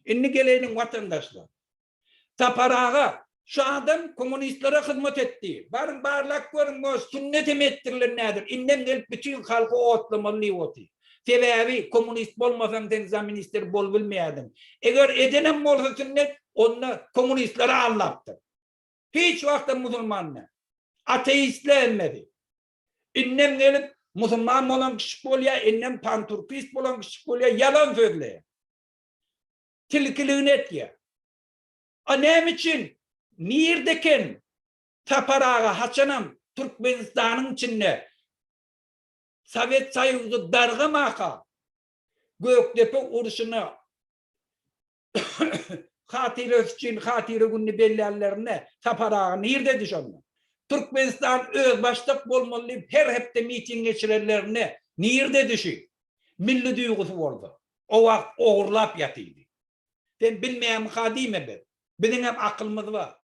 Inni gelenin vatandaşlar. Taparağa şu adam komünistlere hizmet etti. Barın barlak görün o sünnet emettirler nedir? İnnem gelip bütün halkı otlamalı oti. Sebebi komünist bolmasam sen zaminister bol bilmeyedin. Eğer edenem olsa sünnet onu komünistlere anlattı. Hiç vakti Müslümanlar. Ateistler emmedi. İnnem gelip Müslüman olan kişi bolya, innem panturpist olan kişi bolya yalan söylüyor. Tilkiliğini et ya. Anem için Nirdeken Taparağa haçanam Türkmenistan'ın içinde Sovet Soyuzu dargımaka Göktepe uruşuna hatırı için hatırı günü bellerlerine Taparağa nirde düşanlar. Türkmenistan öz başlık bolmalı her hepte miting geçirenlerine nirde düşü. Milli duygusu oldu. O vakt oğurlap yatıydı. Ben bilmeyen kadime ben. Bizim hem akılımız var.